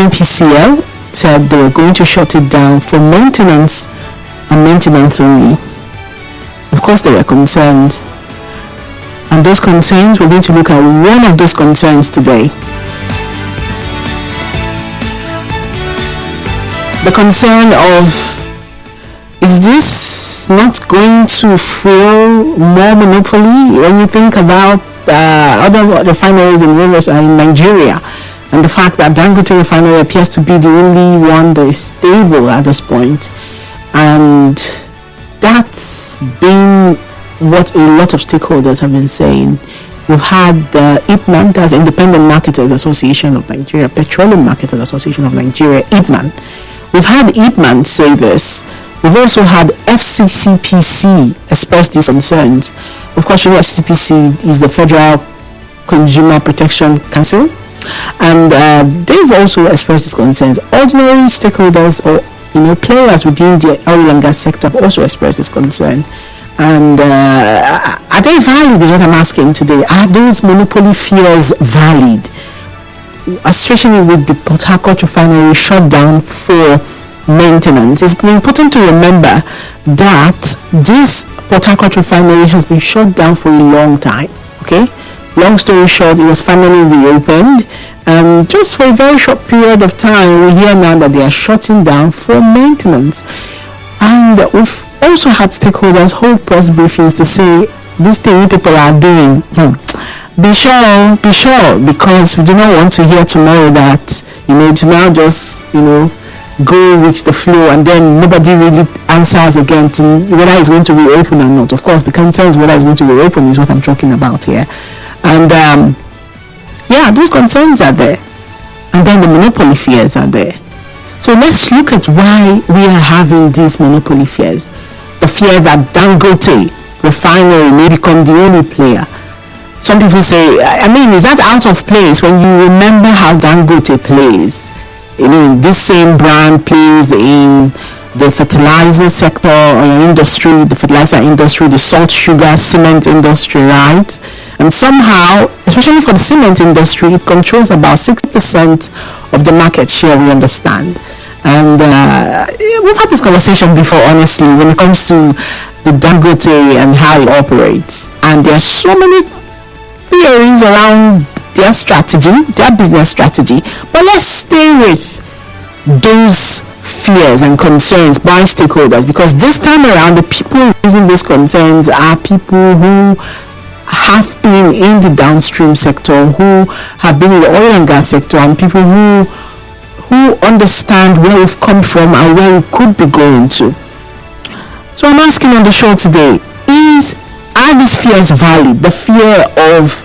NNPCL said they were going to shut it down for maintenance and maintenance only. Of course, there were concerns, and those concerns, we're going to look at one of those concerns today. The concern of, is this not going to fuel more monopoly when you think about other refineries in Nigeria, and the fact that Dangote Refinery appears to be the only one that is stable at this point? And that's been what a lot of stakeholders have been saying. We've had the IPMAN, that's Independent Marketers Association of Nigeria, Petroleum Marketers Association of Nigeria, IPMAN. We've had IPMAN say this. We've also had FCCPC express these concerns. Of course, FCCPC is the Federal Consumer Protection Council, and they've also expressed these concerns. Ordinary stakeholders or players within the oil and gas sector have also expressed this concern. And are they valid is what I'm asking today. Are those monopoly fears valid? Especially with the Port-Harcourt Refinery shutdown for maintenance. It's important to remember that this Port-Harcourt Refinery has been shut down for a long time. Okay? Long story short, it was finally reopened, and just for a very short period of time, we hear now that they are shutting down for maintenance. And we've also had stakeholders hold press briefings to say, this thing people are doing, be sure, because we do not want to hear tomorrow that, to now just, go with the flow, and then nobody really answers again to whether it's going to reopen or not. Of course, the concerns whether it's going to reopen is what I'm talking about here. And those concerns are there, and then the monopoly fears are there. So let's look at why we are having these monopoly fears. The fear that Dangote Refinery may become the only player. Some people say, is that out of place when you remember how Dangote plays? This same brand plays in the fertilizer sector or industry, the fertilizer industry, the salt, sugar, cement industry, right? And somehow, especially for the cement industry, it controls about 60% of the market share, we understand. And we've had this conversation before, honestly, when it comes to the Dangote and how it operates. And there are so many theories around their strategy, their business strategy. But let's stay with those fears and concerns by stakeholders, because this time around, the people raising those concerns are people who have been in the downstream sector, who have been in the oil and gas sector, and people who understand where we've come from and where we could be going to. So I'm asking on the show today, are these fears valid? The fear of,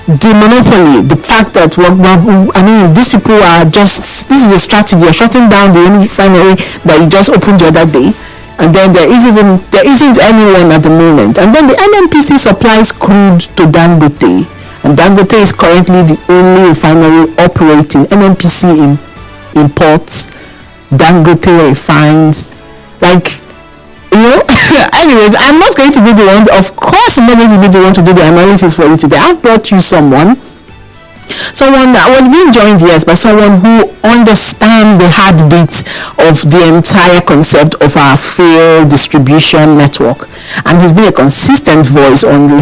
the monopoly, the fact that these people are just, this is a strategy, you're shutting down the only refinery that you just opened the other day, and then there isn't anyone at the moment. And then the NNPC supplies crude to Dangote, and Dangote is currently the only refinery operating. NNPC imports, Dangote refines. Anyways, I'm not going to be the one, of course I'm not going to be the one to do the analysis for you today. I've brought you someone that was being joined, yes, by someone who understands the heartbeat of the entire concept of our fuel distribution network, and he's been a consistent voice on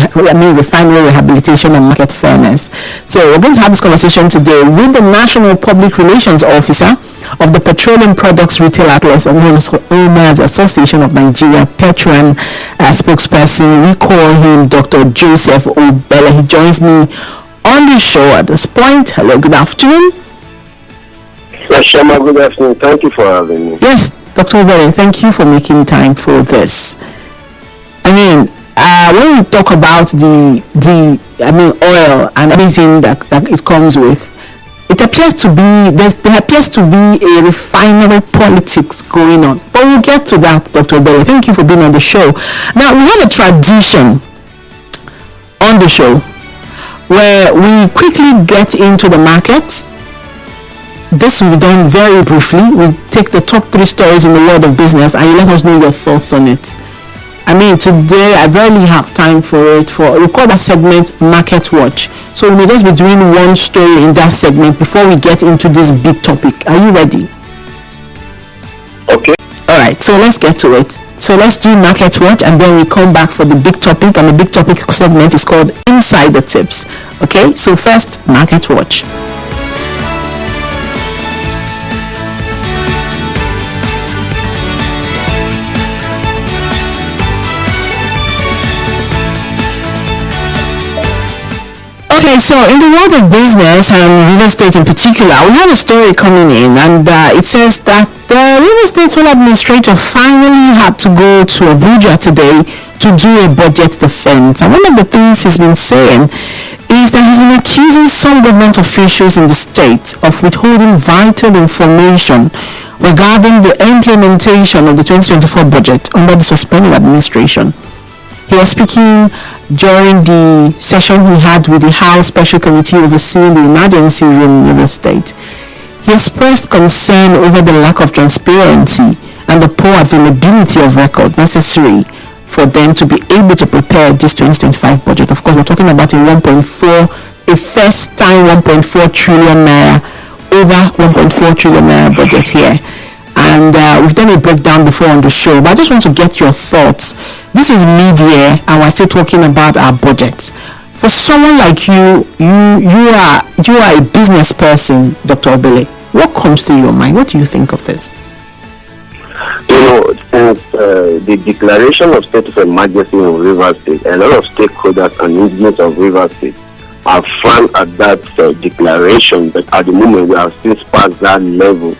refinery rehabilitation and market fairness. So we're going to have this conversation today with the National Public Relations Officer of the Petroleum Products Retail Outlets and Owners Association of Nigeria, PETROAN spokesperson. We call him Dr. Joseph Obele. He joins me on the show at this point. Hello, good afternoon. Yes, Shama, good afternoon. Thank you for having me. Yes, Dr. Obele, thank you for making time for this. When we talk about the oil and everything that it comes with, there appears to be a refinery politics going on. But we'll get to that, Dr. Obele. Thank you for being on the show. Now, we have a tradition on the show where we quickly get into the markets. This will be done very briefly. We take the top 3 stories in the world of business and you let us know your thoughts on it. I mean, today I barely have time for it. We call that segment Market Watch. So we may just be doing one story in that segment before we get into this big topic. Are you ready? Okay. Alright, so let's get to it. So let's do Market Watch and then we come back for the big topic, and the big topic segment is called Insider Tips. Okay, so first, Market Watch. Okay, so in the world of business and real estate in particular, we have a story coming in, and it says that the real estate administrator finally had to go to Abuja today to do a budget defense. And one of the things he's been saying is that he's been accusing some government officials in the state of withholding vital information regarding the implementation of the 2024 budget under the suspended administration. He was speaking during the session he had with the House Special Committee overseeing the emergency room in River State. He expressed concern over the lack of transparency and the poor availability of records necessary for them to be able to prepare this 2025 budget. Of course, we're talking about a first time 1.4 trillion naira, over 1.4 trillion naira budget here. And we've done a breakdown before on the show, but I just want to get your thoughts. This is mid-year and we're still talking about our budgets. For someone like you are a business person, Dr. Obele. What comes to your mind? What do you think of this? You know, since the declaration of state of emergency in River State, a lot of stakeholders and indigenous of River State have frowned at that declaration, but at the moment we have still passed that level.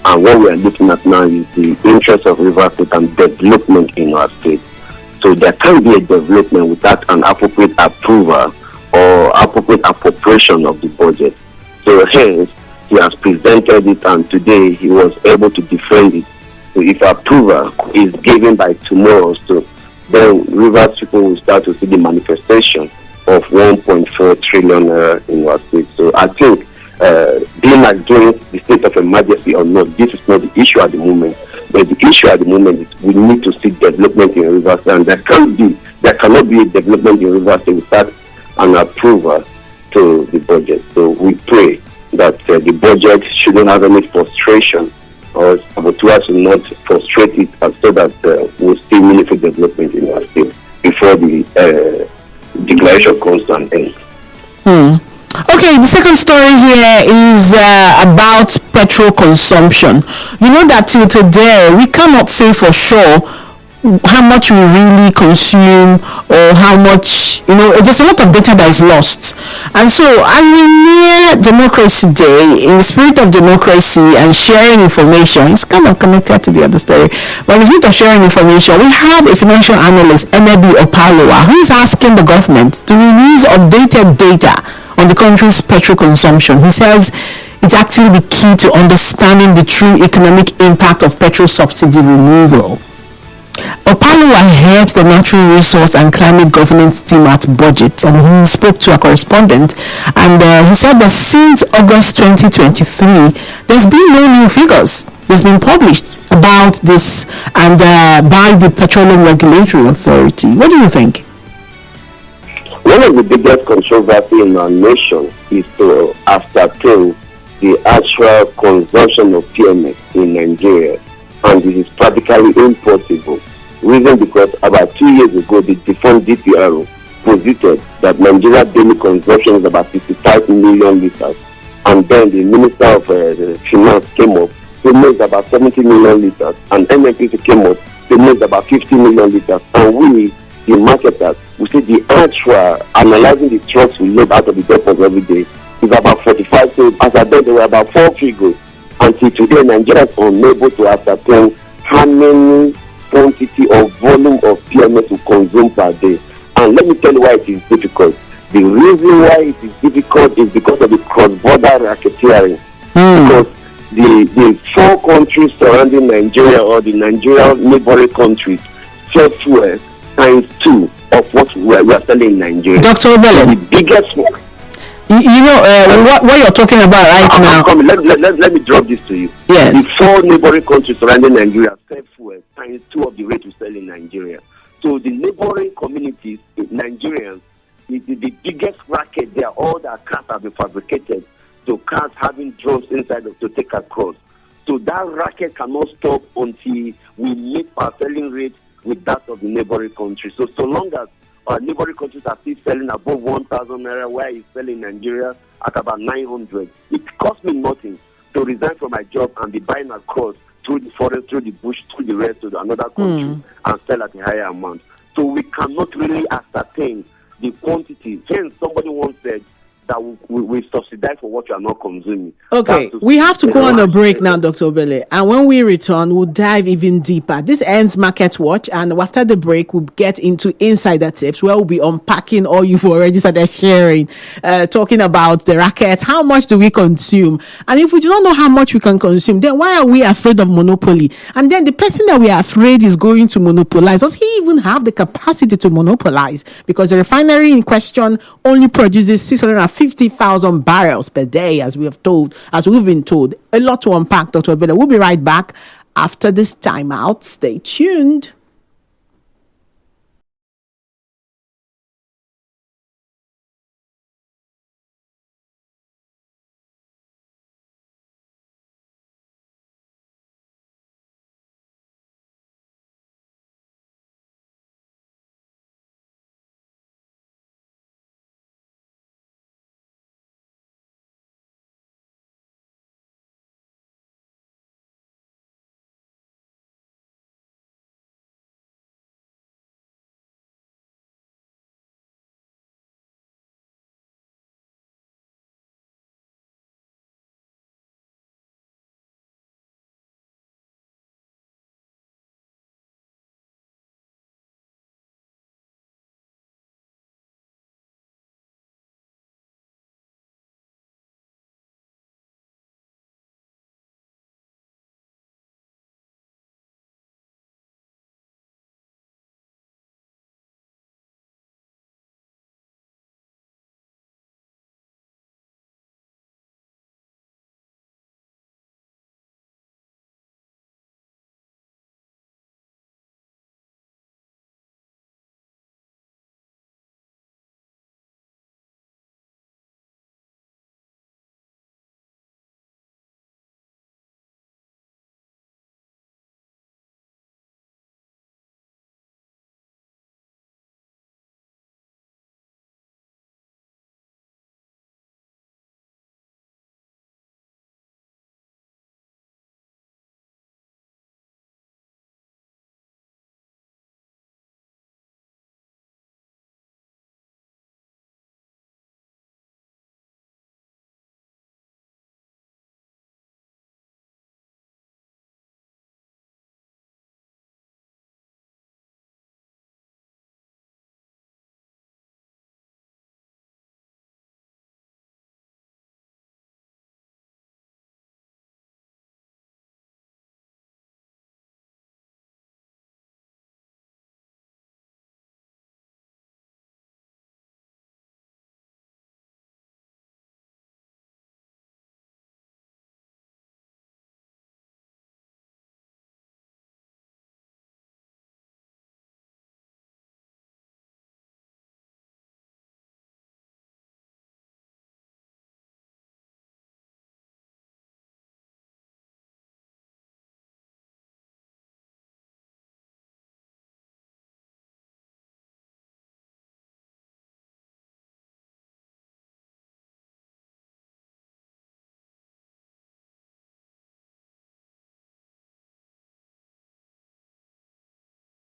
And what we are looking at now is the interest of River State and development in our state. So there can't be a development without an appropriate approval or appropriate appropriation of the budget. So hence, he has presented it, and today he was able to defend it. So if approval is given by tomorrow, so then Rivers people will start to see the manifestation of 1.4 trillion in our state. So I think being against the state of emergency or not, this is not the issue at the moment. But the issue at the moment is we need to see development in Rivers, and there cannot be a development in Rivers without an approval to the budget. So we pray that the budget shouldn't have any frustration, or saboteurs will not frustrate it, so that we'll see meaningful development in our state before the declaration comes to an end. Okay, the second story here is about petrol consumption. You know that till today we cannot say for sure how much we really consume or how much, there's a lot of data that is lost. And so as we near Democracy Day, in the spirit of democracy and sharing information, it's kind of connected to the other story, but in the spirit of sharing information, we have a financial analyst, Obele, who is asking the government to release updated data on the country's petrol consumption. He says it's actually the key to understanding the true economic impact of petrol subsidy removal. Obele heads the Natural Resource and Climate Governance team at Budget, and he spoke to a correspondent, and he said that since August 2023, there's been no new figures. There's been published about this and by the Petroleum Regulatory Authority. What do you think? One of the biggest controversies in our nation is to ascertain the actual consumption of PMS in Nigeria, and it is practically impossible. Reason because about 2 years ago, the defunct DPRO posited that Nigeria's daily consumption is about 55 million liters, and then the Minister of Finance came up, he made about 70 million liters, and NNPC came up, they made about 50 million liters, and we, the marketers, we see the actual analyzing the trucks we load out of the depots every day is about 45. So as I said, there were about 4 figures. Until today, Nigeria is unable to ascertain how many quantity or volume of PMS we consume per day. And let me tell you why it is difficult. The reason why it is difficult is because of the cross-border racketeering. Because the 4 countries surrounding Nigeria or the Nigerian neighboring countries sell fuel times 2 of what we are selling in Nigeria. Dr. Obele, the biggest one. What you're talking about now. Let me drop this to you. Yes. The 4 neighboring countries surrounding Nigeria sell fuel times 2 of the rate we sell in Nigeria. So So the neighboring communities, Nigerians, the biggest racket there, all the cars have been fabricated. So cars having drums inside to take across. So that racket cannot stop until we meet our selling rate with that of the neighboring countries. So long as our neighboring countries are still selling above 1,000 naira, where is selling Nigeria at about 900, it costs me nothing to resign from my job and be buying across through the forest, through the bush, through the rest to another country and sell at a higher amount. So we cannot really ascertain the quantity. Hence, somebody once said that we subsidize for what you are not consuming. Okay, we have to go on a break now, Dr. Obele. And when we return, we'll dive even deeper. This ends Market Watch. And after the break, we'll get into insider tips where we'll be unpacking all you've already started sharing, talking about the racket. How much do we consume? And if we do not know how much we can consume, then why are we afraid of monopoly? And then the person that we are afraid is going to monopolize, does he even have the capacity to monopolize? Because the refinery in question only produces 650,000 barrels per day, as we've been told. A lot to unpack, Dr. Obele. We'll be right back after this timeout. Stay tuned.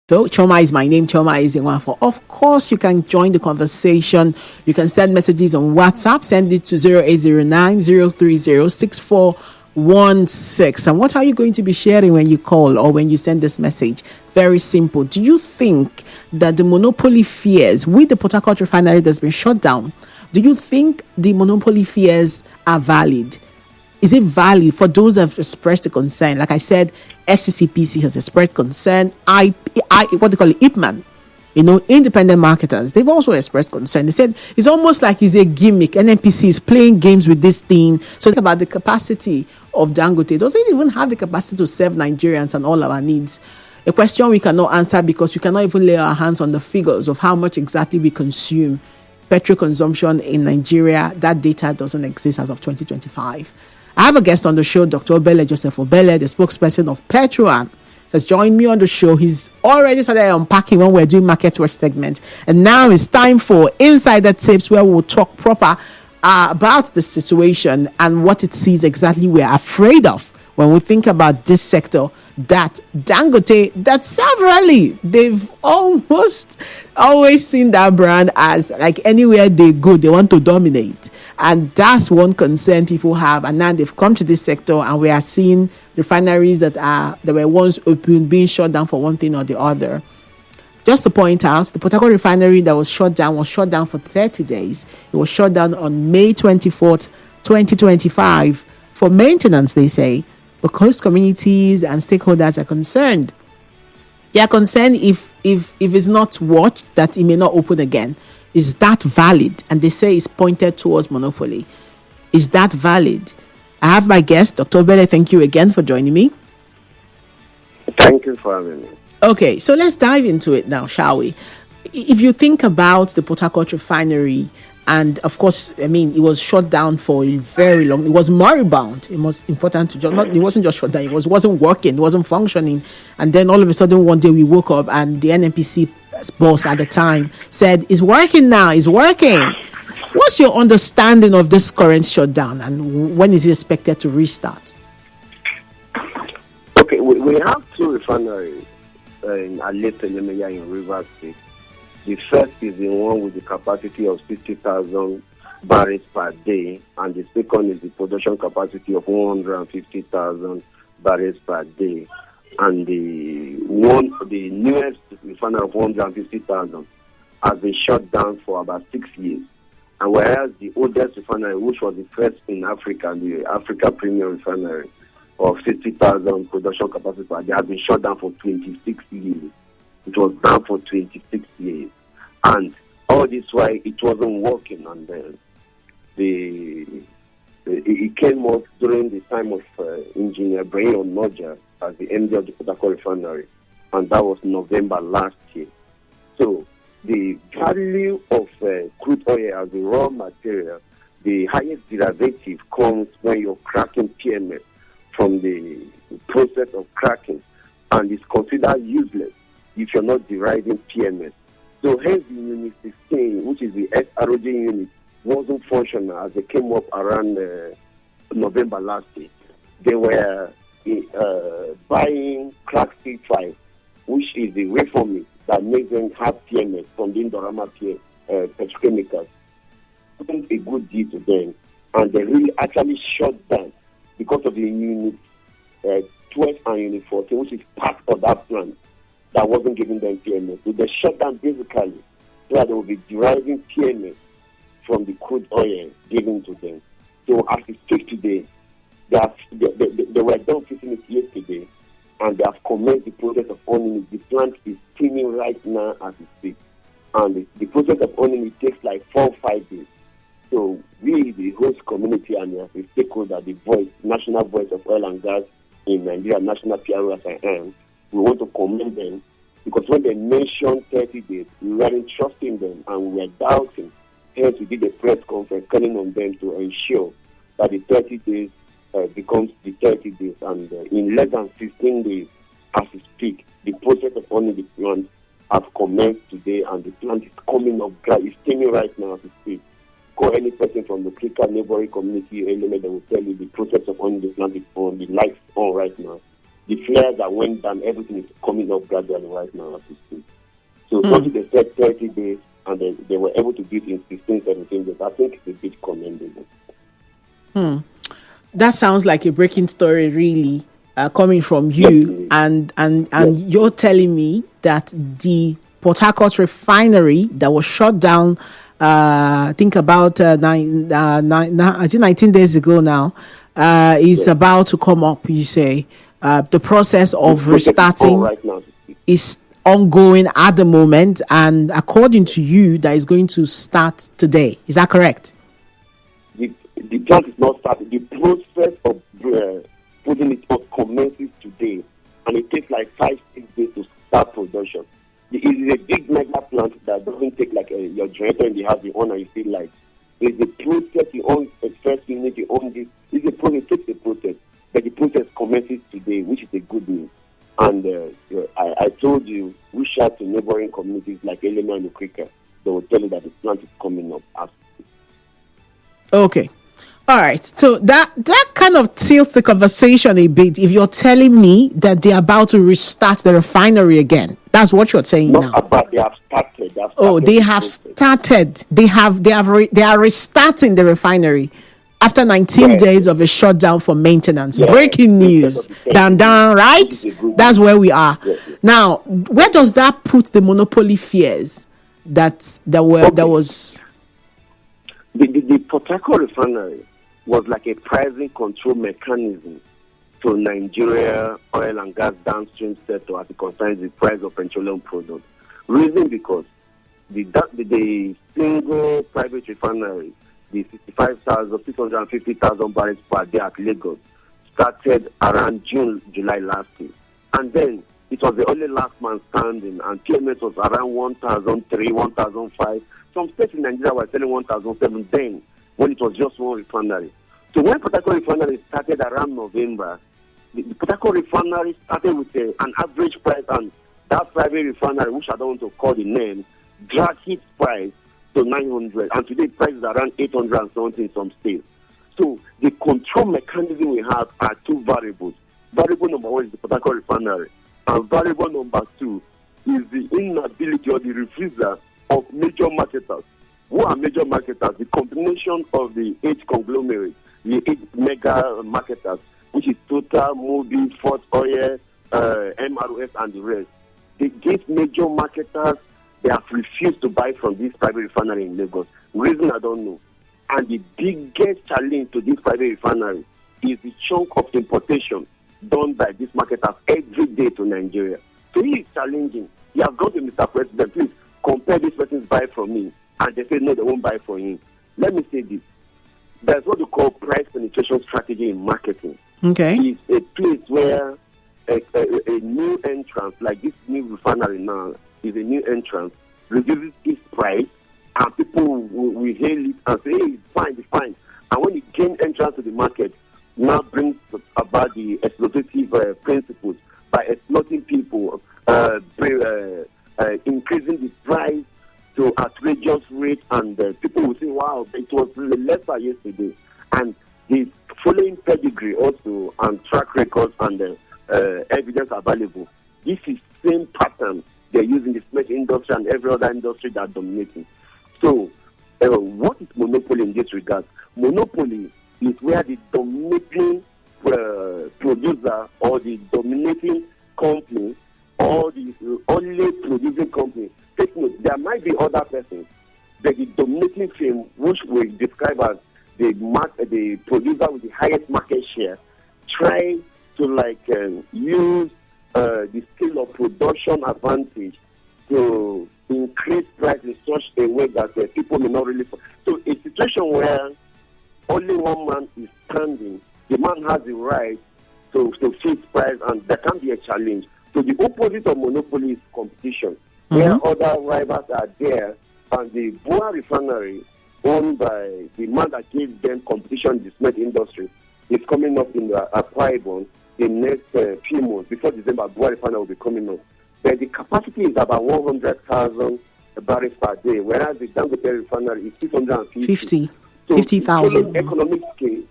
Choma is my name. Choma is Inwafo. Of course, you can join the conversation. You can send messages on WhatsApp. Send it to 0809 030 6416. And what are you going to be sharing when you call or when you send this message? Very simple. Do you think that the monopoly fears with the Port-Harcourt Refinery that's been shut down, do you think the monopoly fears are valid? Is it valid for those that have expressed the concern? Like I said, FCCPC has expressed concern. What they call it, IPMAN, independent marketers, they've also expressed concern. They said it's almost like it's a gimmick. NNPC is playing games with this thing. So think about the capacity of Dangote. Does it even have the capacity to serve Nigerians and all our needs? A question we cannot answer because we cannot even lay our hands on the figures of how much exactly we consume. Petrol consumption in Nigeria, that data doesn't exist as of 2025. I have a guest on the show, Dr. Obele, Joseph Obele, the spokesperson of PETROAN, has joined me on the show. He's already started unpacking when we're doing Market Watch segment. And now it's time for Insider Tips, where we'll talk proper about the situation and what it sees exactly we're afraid of when we think about this sector that Dangote, that severally, they've almost always seen that brand as like anywhere they go, they want to dominate. And that's one concern people have. And now they've come to this sector and we are seeing refineries that were once open being shut down for one thing or the other. Just to point out, the Port-Harcourt Refinery that was shut down for 30 days. It was shut down on May 24th, 2025 for maintenance, they say. But host communities and stakeholders are concerned. They are concerned if it's not watched, that it may not open again. Is that valid? And they say it's pointed towards monopoly. Is that valid? I have my guest, Dr. Obele. Thank you again for joining me. Thank you for having me. Okay, so let's dive into it now, shall we? If you think about the Port-Harcourt Refinery, and of course, I mean, it was shut down for a very long. It was moribund. It was important to it wasn't just shut down. It wasn't working. It wasn't functioning. And then all of a sudden, one day we woke up, and the NNPC boss at the time said, "It's working now. It's working." What's your understanding of this current shutdown, and when is it expected to restart? Okay, we have two refineries in Alete Lemeya in Rivers State. The first is the one with the capacity of 60,000 barrels per day, and the second is the production capacity of 150,000 barrels per day. And the newest refinery of 150,000 has been shut down for about 6 years. And whereas the oldest refinery, which was the first in Africa, the Africa Premium Refinery of 60,000 production capacity per day, has been shut down for 26 years. It was down for 26 years. And all this while it wasn't working, and then it came up during the time of Engineer Brian Onoja as the MD of the Port-Harcourt Refinery, and that was November last year. So the value of crude oil as a raw material, the highest derivative comes when you're cracking PMS from the process of cracking, and it's considered useless if you're not deriving PMS. So hence the Unit 16, which is the SROG unit, wasn't functional as they came up around November last year. They were buying crack C5, which is the reforming that makes them have PMS from the Indorama petrochemicals. It wasn't a good deal to them, and they really actually shut down because of the Unit 12 and Unit 14, which is part of that plant, that wasn't giving them PMS. So they shut down basically so that they will be deriving PMS from the crude oil given to them. So as we speak today, they were done fixing it yesterday, and they have commenced the process of owning it. The plant is steaming right now as we speak. And the process of owning it takes like 4 or 5 days. So we, the host community and as a stakeholder, the voice, national voice of oil and gas in Nigeria, national PRO as I am, we want to commend them, because when they mentioned 30 days, we weren't trusting them and we were doubting. Hence, we did a press conference calling on them to ensure that the 30 days becomes the 30 days. And in less than 15 days, as we speak, the process of owning the plant has commenced today, and the plant is coming up, it's steaming right now as we speak. Call any person from the critical neighboring community element that will tell you the process of owning the plant is on, the lights on right now. The flares that went down, everything is coming up gradually right now as we speak. So something they said 30 days, and they were able to do it in 16, 17 days. I think it's a bit commendable. That sounds like a breaking story, really, coming from you. And yes. You're telling me that the Port-Harcourt Refinery that was shut down, I think about 19 days ago now, is about to come up, you say. The process of restarting is ongoing at the moment, and according to you, that is going to start today. Is that correct? The plant is not started. The process of putting it up commences today, and it takes like 5-6 days to start production. It is a big mega plant that doesn't take like your generator in the house you on and you feel like. It's a process you own, the first unit you own this. It's a process, it takes a process. But the process commences today, which is a good news. And I told you, reach out to neighboring communities like Elena and Ukrika. They will tell you that the plant is coming up. Okay. All right. So that kind of tilts the conversation a bit if you're telling me that they're about to restart the refinery again. That's what you're saying now. About they have started. They have started. They are restarting the refinery after 19 days of a shutdown for maintenance. Breaking news. Down, right? That's where we are. Yes. Now, where does that put the monopoly fears that was... The Port-Harcourt Refinery was like a pricing control mechanism to Nigeria oil and gas downstream sector as it concerns the price of petroleum products. Reason because the single private refinery, the 650,000 barrels per day at Lagos, started around July last year. And then it was the only last man standing, and PMS was around 1,003, 1,005. Some states in Nigeria were selling 1,007 then, when it was just one refinery. So when Port-Harcourt Refinery started around November, the Port-Harcourt Refinery started with an average price, and that private refinery, which I don't want to call the name, dragged its price to 900, and today price is around 800 and something in some states. So the control mechanism we have are two variables. Variable number one is the Port-Harcourt Refinery, and variable number two is the inability or the refusal of major marketers. Who are major marketers? The combination of the 8 conglomerates, the 8 mega marketers, which is Total, Mobil, Fort Oil, MRS, and the rest. These major marketers, they have refused to buy from this private refinery in Lagos. Reason I don't know. And the biggest challenge to this private refinery is the chunk of importation done by these marketers every day to Nigeria. So he is challenging. He has gone to Mr. President, please compare this person's buy from me. And they say, no, they won't buy from him. Let me say this. There's what we call price penetration strategy in marketing. Okay. It's a place where a new entrance, like this new refinery now, is a new entrance, reduces its price, and people will hail it and say, hey, it's fine. And when it gains entrance to the market, now brings about the exploitative principles by exploiting people, increasing the price to outrageous rate, and people will say, wow, it was lesser yesterday. And the following pedigree also, and track records and evidence available. This is same pattern they're using the cement industry and every other industry that's dominating. So, what is monopoly in this regard? Monopoly is where the dominating producer or the dominating company or the only producing company. Take note, there might be other persons, but the dominating firm, which we describe as the producer with the highest market share, try to use the scale of production advantage to increase price in such a way that people may not really. So a situation where only one man is standing, the man has the right to fix price, and there can be a challenge. So the opposite of monopoly is competition, where other rivals are there, and the Boa refinery, owned by the man that gave them competition in the cement industry, is coming up in Akwa Ibom in next few months. Before December, Boa refinery will be coming up. But the capacity is about 100,000 barrels per day, whereas the Dangote refinery is 650. 50,000.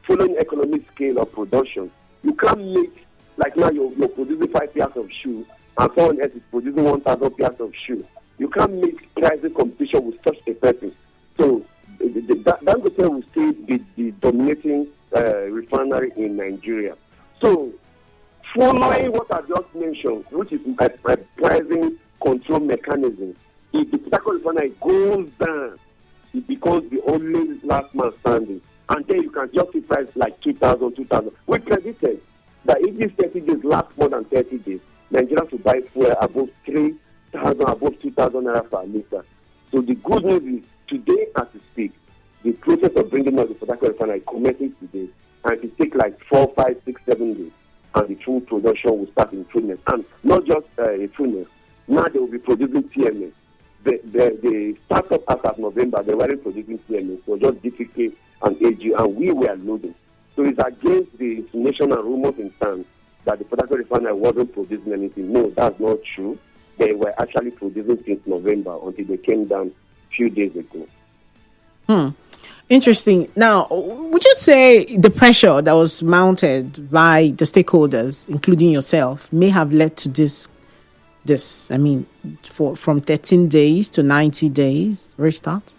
Following economic scale of production, you can't make, like now you're producing 5 pairs of shoes, and someone else is producing 1,000 pairs of shoes. You can't make pricing competition with such a person. So Dangote will stay the dominating refinery in Nigeria. So following what I just mentioned, which is a pricing control mechanism, if the Port-Harcourt refinery goes down, it becomes the only last man standing. And then you can just see price like 2,000. We predicted that if these 30 days last more than 30 days, Nigerians will buy fuel above 3,000, above 2,000 naira per liter. So the good news is, today as we speak, the process of bringing out the Port-Harcourt refinery commences today, and it takes like 4, 5, 6, 7 days. and the full production will start in fullness. And not just in fullness. Now they will be producing PMS. The startup as of November, they weren't producing PMS. So just DPK and AG, and we were loading. So it's against the information and rumors in town that the Port-Harcourt Refinery wasn't producing anything. No, that's not true. They were actually producing since November until they came down a few days ago. Interesting. Now, would you say the pressure that was mounted by the stakeholders, including yourself, may have led to this? I mean, from 13 days to 90 days restart?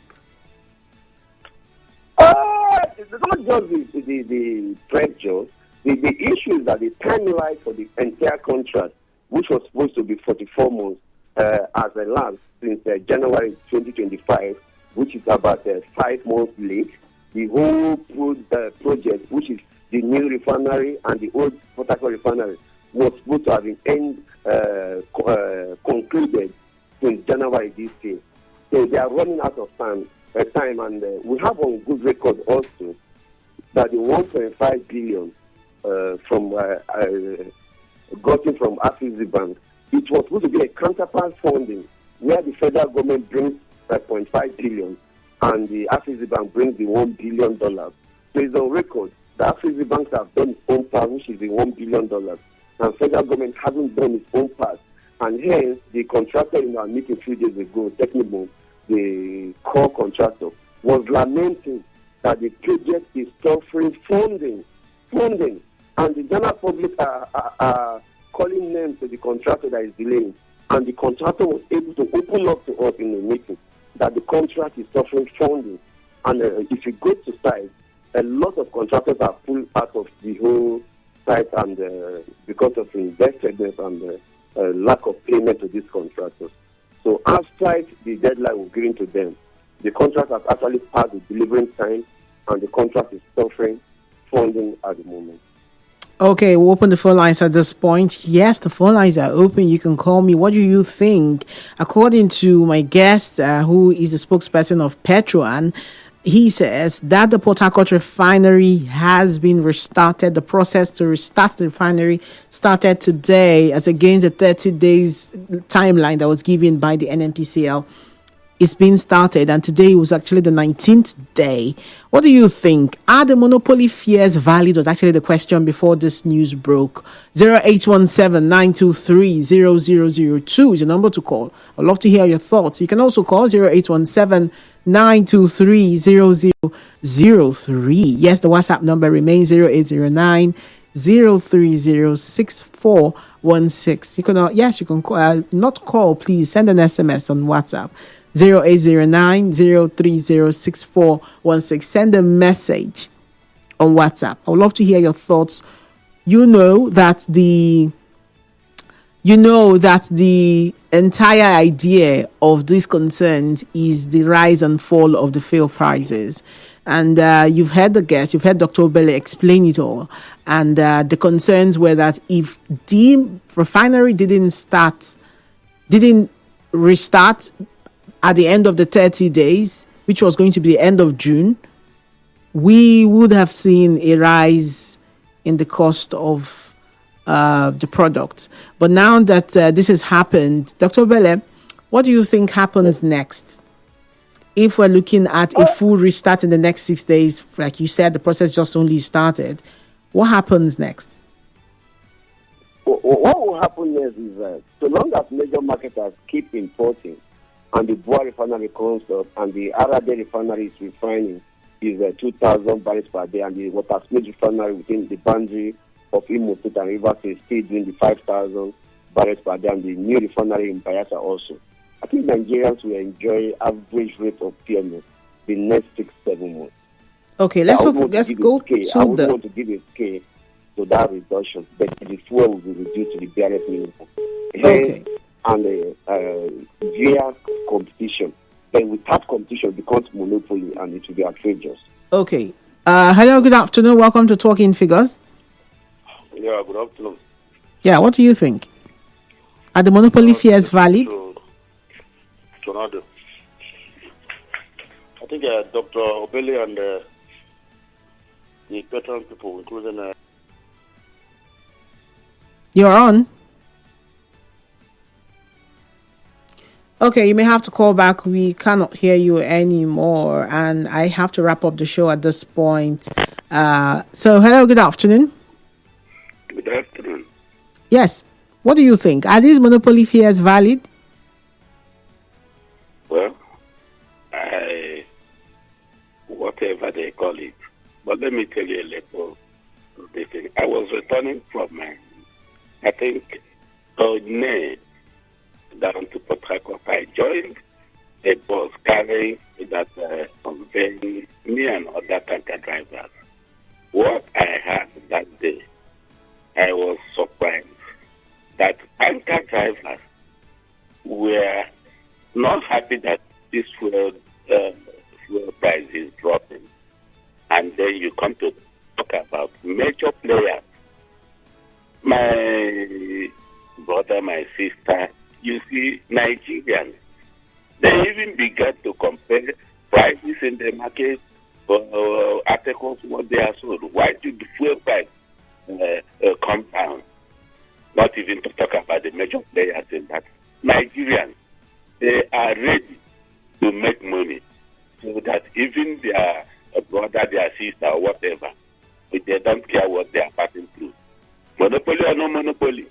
It's not just the pressure. The issue is that the timeline for the entire contract, which was supposed to be 44 months, has elapsed since January 2025, which is about 5 months late. The whole project, which is the new refinery and the old Port-Harcourt refinery, was supposed to have been concluded since January this year. So they are running out of time, and we have on good record also that the 1.5 billion gotten from Afrexim Bank, it was supposed to be a counterpart funding where the federal government brings 0.5 billion and the Afrexim Bank brings the $1 billion. So it's on record. The Afrexim banks have done its own part, which is the $1 billion, and federal government hasn't done its own part. And hence, the contractor in our meeting a few days ago, Technical, the core contractor, was lamenting that the project is suffering funding, and the general public are calling names to the contractor that is delaying. And the contractor was able to open up to us in the meeting that the contract is suffering funding. And if you go to site, a lot of contractors are pulled out of the whole site and because of indebtedness and lack of payment to these contractors. So after the deadline was given to them, the contract has actually passed the delivering time, and the contract is suffering funding at the moment. Okay, we'll open the phone lines at this point. Yes, the phone lines are open. You can call me. What do you think? According to my guest, who is the spokesperson of PETROAN, he says that the Port-Harcourt Refinery has been restarted. The process to restart the refinery started today, as against the 30 days timeline that was given by the NNPCL. It's been started, and today was actually the 19th day. What do you think? Are the monopoly fears valid? Was actually the question before this news broke. 0817-923-0002 is the number to call. I'd love to hear your thoughts. You can also call 0817-923-0003. Yes, the WhatsApp number remains 0809-030-6416. You can call, not call, please send an SMS on WhatsApp. 0809-030-6416. Send a message on WhatsApp. I would love to hear your thoughts. You know that the entire idea of these concerns is the rise and fall of the fuel prices. And you've heard the guest, you've heard Dr. Obele explain it all. And the concerns were that if the refinery didn't restart at the end of the 30 days, which was going to be the end of June, we would have seen a rise in the cost of the product. But now that this has happened, Dr. Obele, what do you think happens next? If we're looking at a full restart in the next 6 days, like you said, the process just only started, what happens next? What will happen next is that so long as major marketers keep importing, and the Boa refinery comes up, and the Arade refinery is refining is 2,000 barrels per day, and the Watersmith refinery within the boundary of Imo State and Rivers is still doing the 5,000 barrels per day, and the new refinery in Bayelsa also. I think Nigerians will enjoy average rate of PMS the next 6-7 months. Okay, let's go to I wouldn't want to give a scale to that reduction, but the fuel will be reduced to the barest minimum. Okay. And via competition. Then without competition, it becomes monopoly and it will be outrageous. Okay. Hello, good afternoon. Welcome to Talking Figures. Yeah, good afternoon. Yeah, what do you think? Are the monopoly fears valid? Tornado. I think Dr. Obele and the PETROAN people, including You're on. Okay, you may have to call back. We cannot hear you anymore, and I have to wrap up the show at this point. So, hello, good afternoon. Good afternoon. Yes. What do you think? Are these monopoly fears valid? Well, whatever they call it. But let me tell you a little thing. I was returning from, I think, May down to Port-Harcourt. I joined a bus carrying that conveying me and other tanker drivers. What I had that day, I was surprised that tanker drivers were not happy that this fuel price is dropping. And then you come to talk about major players. My brother, my sister, you see, Nigerians, they even began to compare prices in the market for articles, what they are sold. Why did the fuel price come down? Not even to talk about the major players in that. Nigerians, they are ready to make money so that even their brother, their sister, or whatever, but they don't care what they are passing through. Monopoly or no monopoly.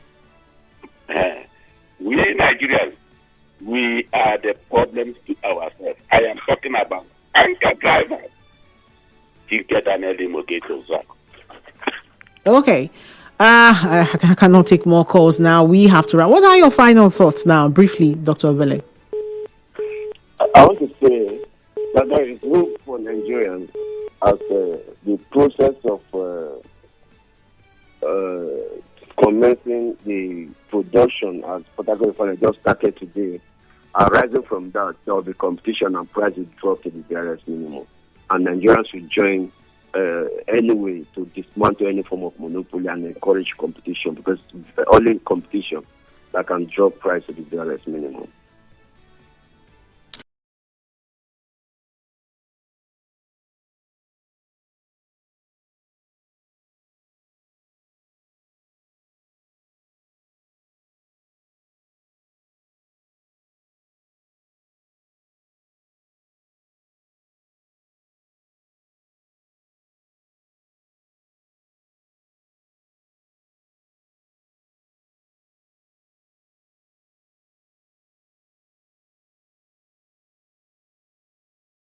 We Nigerians, we are the problems to ourselves. I am talking about anchor drivers. Okay. I cannot take more calls now. We have to wrap. What are your final thoughts now, briefly, Dr. Obele? I want to say that there is room for Nigerians as the process of commencing the production as Port-Harcourt Refinery just started today. Arising from that, there will be competition and price will drop to the barest minimum. And Nigerians will join anyway to dismantle any form of monopoly and encourage competition, because only competition that can drop price to the barest minimum.